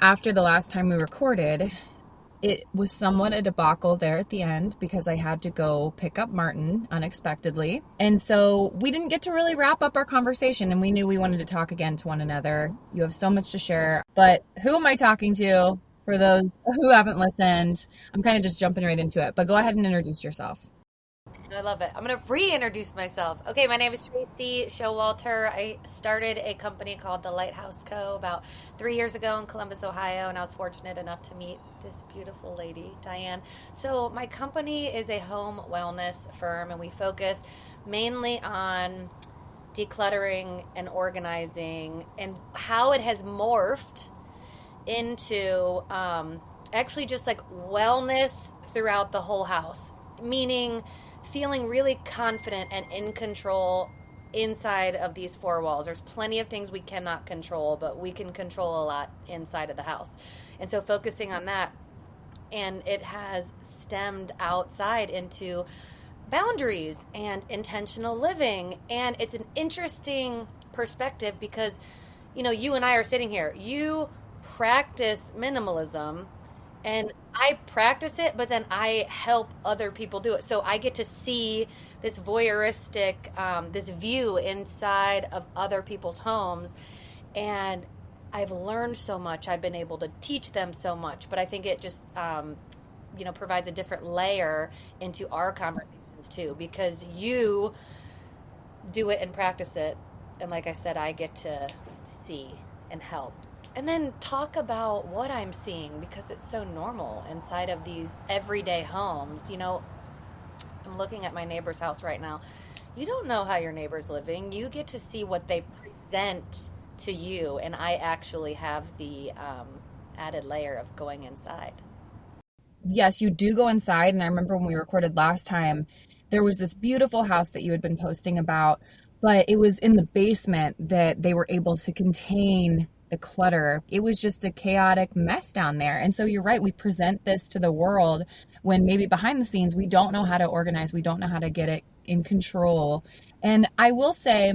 After the last time we recorded, it was somewhat a debacle there at the end because I had to go pick up Martin unexpectedly. And so we didn't get to really wrap up our conversation, and we knew we wanted to talk again to one another. You have so much to share. But who am I talking to? For those who haven't listened, I'm kind of just jumping right into it. But go ahead and introduce yourself. I love it. I'm going to reintroduce myself. Okay, my name is Tracey Showalter. I started a company called The Lighthouse Co. about 3 years ago in Columbus, Ohio, and I was fortunate enough to meet this beautiful lady, Diane. So, my company is a home wellness firm, and we focus mainly on decluttering and organizing and how it has morphed into actually just like wellness throughout the whole house, meaning feeling really confident and in control inside of these four walls. There's plenty of things we cannot control, but we can control a lot inside of the house. And so focusing on that, and it has stemmed outside into boundaries and intentional living. And it's an interesting perspective because, you and I are sitting here. You practice minimalism and I practice it, but then I help other people do it. So I get to see this voyeuristic, this view inside of other people's homes. And I've learned so much. I've been able to teach them so much. But I think it just, provides a different layer into our conversations too, because you do it and practice it. And like I said, I get to see and help. And then talk about what I'm seeing because it's so normal inside of these everyday homes. I'm looking at my neighbor's house right now. You don't know how your neighbor's living. You get to see what they present to you. And I actually have the added layer of going inside. Yes, you do go inside. And I remember when we recorded last time, there was this beautiful house that you had been posting about, but it was in the basement that they were able to contain the clutter. It was just a chaotic mess down there. And so you're right, we present this to the world when maybe behind the scenes we don't know how to organize, we don't know how to get it in control. And I will say,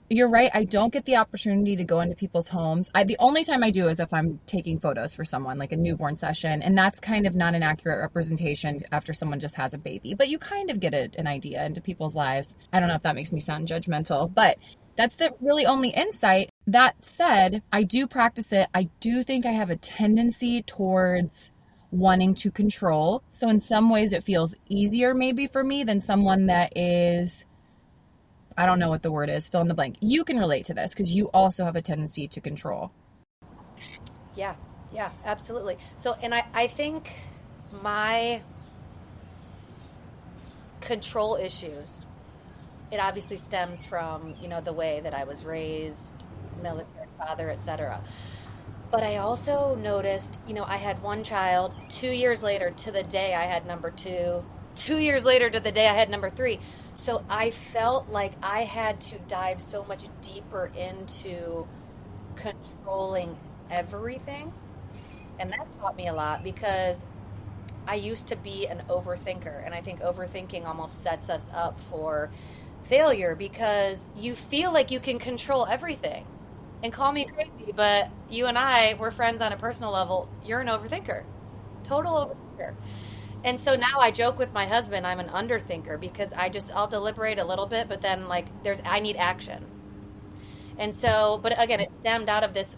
you're right, I don't get the opportunity to go into people's homes. The only time I do is if I'm taking photos for someone, like a newborn session, and that's kind of not an accurate representation after someone just has a baby. But you kind of get an idea into people's lives. I don't know if that makes me sound judgmental, but that's the really only insight. That said, I do practice it. I do think I have a tendency towards wanting to control. So in some ways it feels easier maybe for me than someone that is, I don't know what the word is, fill in the blank. You can relate to this because you also have a tendency to control. Yeah, absolutely. So, and I think my control issues, it obviously stems from, the way that I was raised, military father, etc. But I also noticed, I had one child. 2 years later to the day I had number two. 2 years later to the day I had number three. So I felt like I had to dive so much deeper into controlling everything. And that taught me a lot because I used to be an overthinker. And I think overthinking almost sets us up for failure because you feel like you can control everything. And call me crazy, but you and I, we're friends on a personal level. You're an overthinker, total overthinker. And so now I joke with my husband, I'm an underthinker because I'll deliberate a little bit, but then like I need action. And so, but again, it stemmed out of this,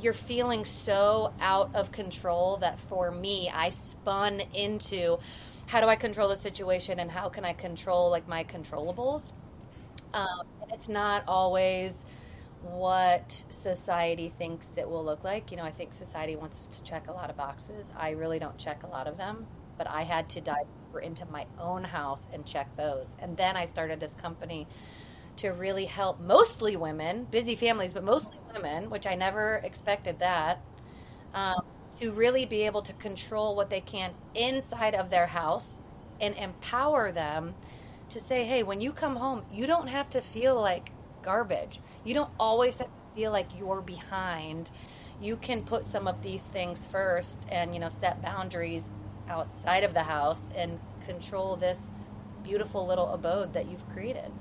you're feeling so out of control that for me, I spun into how do I control the situation and how can I control like my controllables? And it's not always what society thinks it will look like. I think society wants us to check a lot of boxes. I really don't check a lot of them, but I had to dive deeper into my own house and check those. And then I started this company to really help mostly women, busy families, but mostly women, which I never expected that, um, to really be able to control what they can inside of their house and empower them to say, hey, when you come home, you don't have to feel like garbage. You don't always have to feel like you're behind. You can put some of these things first and, set boundaries outside of the house and control this beautiful little abode that you've created.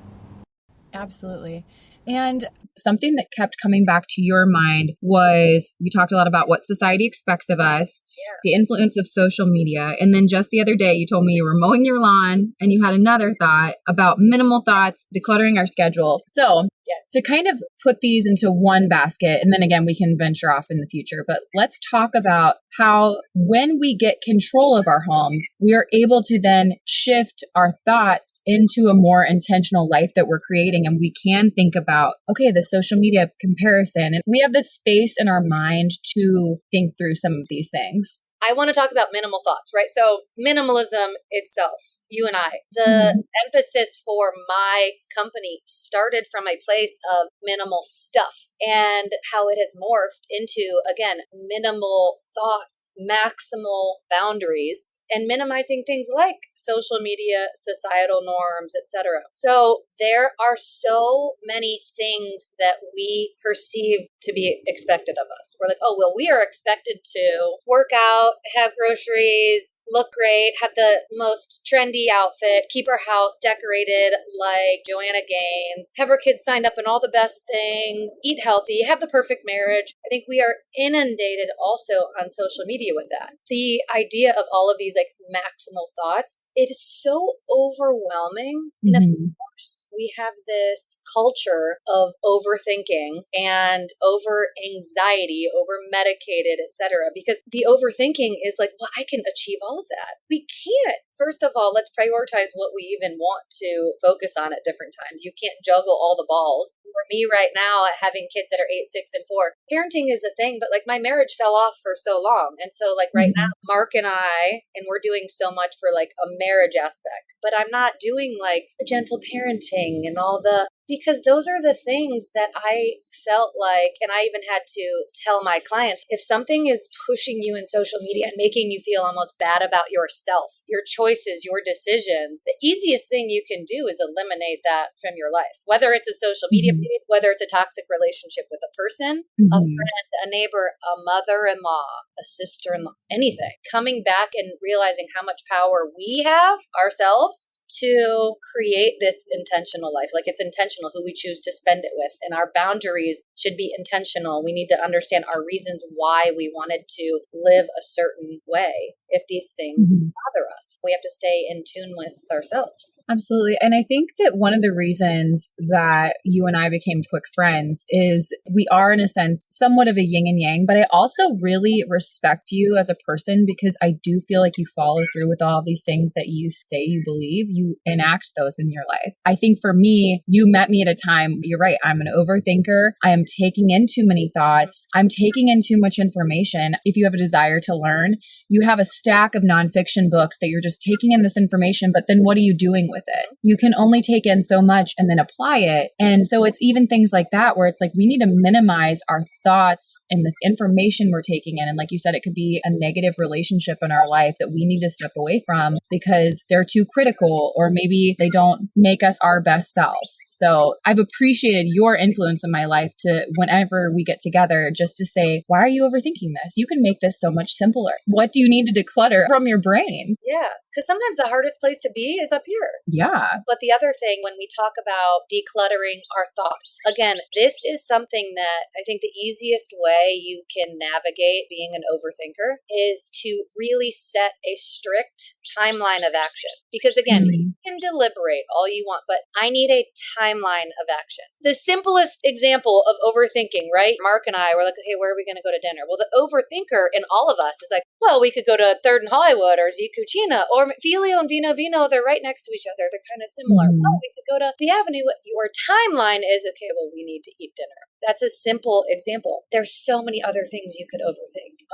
Absolutely. And something that kept coming back to your mind was you talked a lot about what society expects of us, the influence of social media. And then just the other day, you told me you were mowing your lawn and you had another thought about minimal thoughts, decluttering our schedule. So to kind of put these into one basket, and then again, we can venture off in the future, but let's talk about how when we get control of our homes, we are able to then shift our thoughts into a more intentional life that we're creating. And we can think about, okay, the social media comparison, and we have the space in our mind to think through some of these things. I want to talk about minimal thoughts, right? So minimalism itself, you and I, the emphasis for my company started from a place of minimal stuff and how it has morphed into, again, minimal thoughts, maximal boundaries, and minimizing things like social media, societal norms, etc. So there are so many things that we perceive to be expected of us. We're like, oh, well, we are expected to work out, have groceries, look great, have the most trendy outfit, keep our house decorated like Joanna Gaines, have our kids signed up in all the best things, eat healthy, have the perfect marriage. I think we are inundated also on social media with that. The idea of all of these like maximal thoughts, it is so overwhelming. And of course, we have this culture of overthinking and over anxiety, over medicated, etc. Because the overthinking is like, well, I can achieve all of that. We can't. First of all, let's prioritize what we even want to focus on at different times. You can't juggle all the balls. For me right now, having kids that are 8, 6, and 4, parenting is a thing, but like my marriage fell off for so long. And so like right now, Mark and I, and we're doing so much for like a marriage aspect, but I'm not doing like the gentle parenting and all the, because those are the things that I felt like, and I even had to tell my clients, if something is pushing you in social media and making you feel almost bad about yourself, your choices, your decisions, the easiest thing you can do is eliminate that from your life. Whether it's a social media page, whether it's a toxic relationship with a person, a friend, a neighbor, a mother-in-law, a sister-in-law, anything. Coming back and realizing how much power we have ourselves to create this intentional life. Like it's intentional who we choose to spend it with. And our boundaries should be intentional. We need to understand our reasons why we wanted to live a certain way. If these things bother us, we have to stay in tune with ourselves. Absolutely. And I think that one of the reasons that you and I became quick friends is we are, in a sense, somewhat of a yin and yang, but I also really respect you as a person because I do feel like you follow through with all these things that you say you believe. You enact those in your life. I think for me, you met me at a time, you're right, I'm an overthinker. I am taking in too many thoughts. I'm taking in too much information. If you have a desire to learn, you have a stack of nonfiction books that you're just taking in this information, but then what are you doing with it? You can only take in so much and then apply it. And so it's even things like that where it's like we need to minimize our thoughts and the information we're taking in. And like you said, it could be a negative relationship in our life that we need to step away from because they're too critical or maybe they don't make us our best selves. So I've appreciated your influence in my life to whenever we get together just to say, why are you overthinking this? You can make this so much simpler. What do you need to declutter from your brain? Yeah, because sometimes the hardest place to be is up here. Yeah. But the other thing, when we talk about decluttering our thoughts, again, this is something that I think the easiest way you can navigate being an overthinker is to really set a strict timeline of action. Because again, you can deliberate all you want, but I need a timeline of action. The simplest example of overthinking, right? Mark and I were like, okay, where are we going to go to dinner? Well, the overthinker in all of us is like, well, we could go to 3rd and Hollywood or Z Cucina or Filio and Vino Vino. They're right next to each other. They're kind of similar. Oh, we could go to the Avenue. Your timeline is, okay, well, we need to eat dinner. That's a simple example. There's so many other things you could overthink.